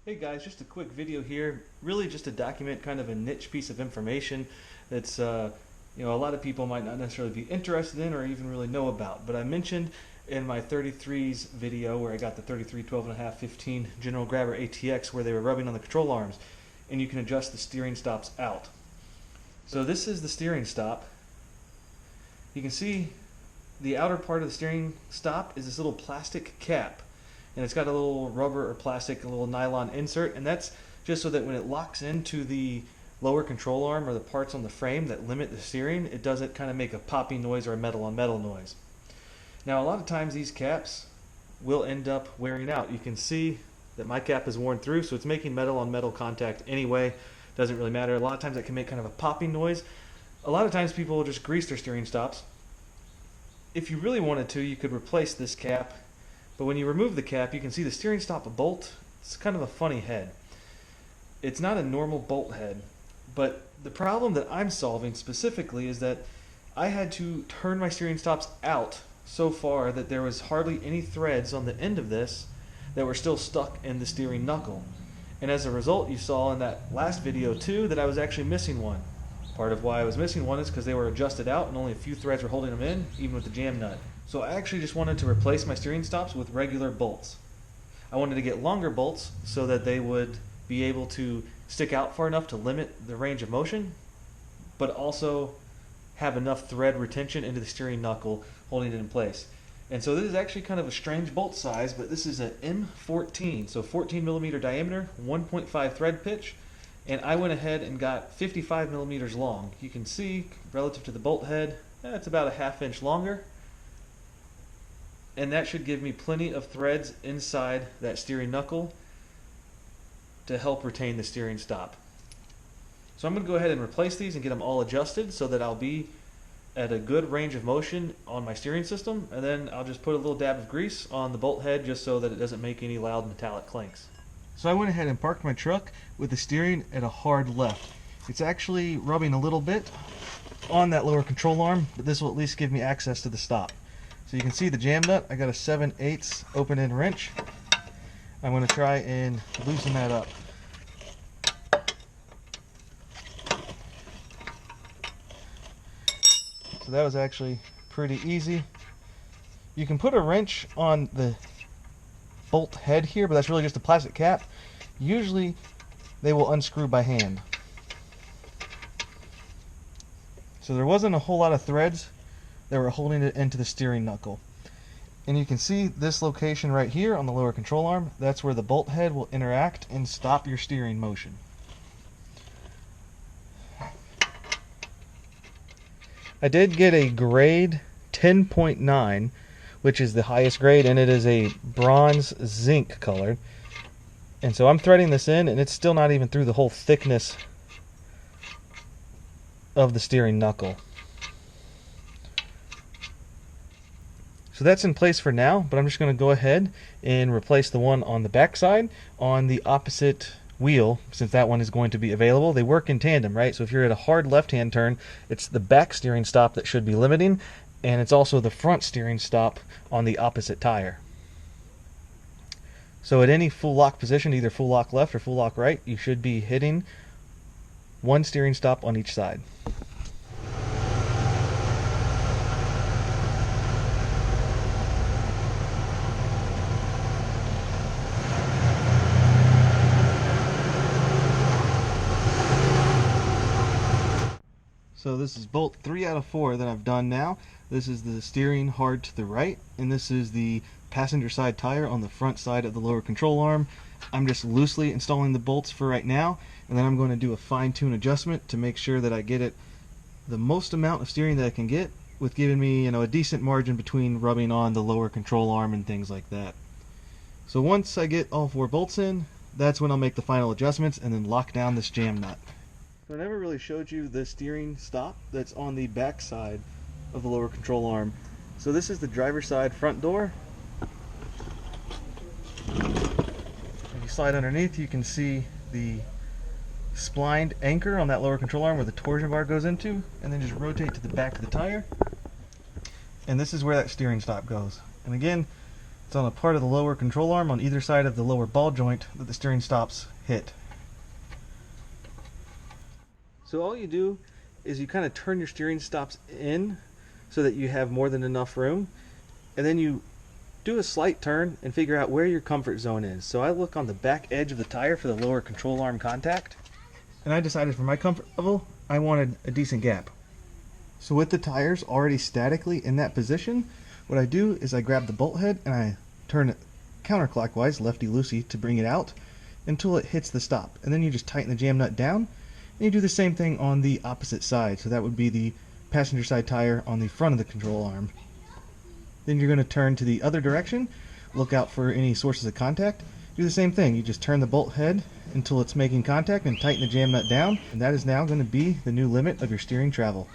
Hey guys, just a quick video here, really just to document kind of a niche piece of information that's a lot of people might not necessarily be interested in or even really know about. But I mentioned in my 33s video where I got the 33, 12.5, 15 General Grabber ATX where they were rubbing on the control arms and you can adjust the steering stops out. So this is the steering stop. You can see the outer part of the steering stop is this little plastic cap. And it's got a little rubber or plastic, a little nylon insert, and that's just so that when it locks into the lower control arm or the parts on the frame that limit the steering, it doesn't kind of make a popping noise or a metal on metal noise. Now a lot of times these caps will end up wearing out. You can see that my cap is worn through, so it's making metal on metal contact anyway. Doesn't really matter. A lot of times it can make kind of a popping noise. A lot of times people will just grease their steering stops. If you really wanted to, you could replace this cap. But when you remove the cap, you can see the steering stop bolt. It's kind of a funny head. It's not a normal bolt head, but the problem that I'm solving specifically is that I had to turn my steering stops out so far that there was hardly any threads on the end of this that were still stuck in the steering knuckle. And as a result, you saw in that last video too that I was actually missing one. Part of why I was missing one is because they were adjusted out and only a few threads were holding them in, even with the jam nut. So I actually just wanted to replace my steering stops with regular bolts. I wanted to get longer bolts so that they would be able to stick out far enough to limit the range of motion, but also have enough thread retention into the steering knuckle holding it in place. And so this is actually kind of a strange bolt size, but this is an M14, so 14 millimeter diameter, 1.5 thread pitch, and I went ahead and got 55 millimeters long. You can see relative to the bolt head, it's about a ½ inch longer. And that should give me plenty of threads inside that steering knuckle to help retain the steering stop. So I'm going to go ahead and replace these and get them all adjusted so that I'll be at a good range of motion on my steering system, and then I'll just put a little dab of grease on the bolt head just so that it doesn't make any loud metallic clinks. So I went ahead and parked my truck with the steering at a hard left. It's actually rubbing a little bit on that lower control arm, but this will at least give me access to the stop. So you can see the jam nut, I got a 7/8 open end wrench. I'm going to try and loosen that up. So that was actually pretty easy. You can put a wrench on the bolt head here, but that's really just a plastic cap. Usually they will unscrew by hand. So there wasn't a whole lot of threads that were holding it into the steering knuckle. And you can see this location right here on the lower control arm. That's where the bolt head will interact and stop your steering motion. I did get a grade 10.9, which is the highest grade, and it is a bronze zinc color. And so I'm threading this in, and it's still not even through the whole thickness of the steering knuckle. So that's in place for now, but I'm just going to go ahead and replace the one on the back side on the opposite wheel, since that one is going to be available. They work in tandem, right? So if you're at a hard left-hand turn, it's the back steering stop that should be limiting, and it's also the front steering stop on the opposite tire. So at any full lock position, either full lock left or full lock right, you should be hitting one steering stop on each side. So this is bolt 3 out of 4 that I've done now. This is the steering hard to the right, and this is the passenger side tire on the front side of the lower control arm. I'm just loosely installing the bolts for right now, and then I'm going to do a fine-tune adjustment to make sure that I get it the most amount of steering that I can get, with giving me a decent margin between rubbing on the lower control arm and things like that. So once I get all 4 bolts in, that's when I'll make the final adjustments and then lock down this jam nut. So I never really showed you the steering stop that's on the back side of the lower control arm. So this is the driver's side front door. If you slide underneath, you can see the splined anchor on that lower control arm where the torsion bar goes into, and then just rotate to the back of the tire. And this is where that steering stop goes. And again, It's on a part of the lower control arm on either side of the lower ball joint that the steering stops hit. So all you do is you kind of turn your steering stops in so that you have more than enough room, and then you do a slight turn and figure out where your comfort zone is. So I look on the back edge of the tire for the lower control arm contact, and I decided for my comfort level I wanted a decent gap. So with the tires already statically in that position, what I do is I grab the bolt head and I turn it counterclockwise, lefty-loosey, to bring it out until it hits the stop. And then you just tighten the jam nut down, and you do the same thing on the opposite side. So that would be the passenger side tire on the front of the control arm. Then you're going to turn to the other direction, look out for any sources of contact. Do the same thing, you just turn the bolt head until it's making contact and tighten the jam nut down, and that is now going to be the new limit of your steering travel.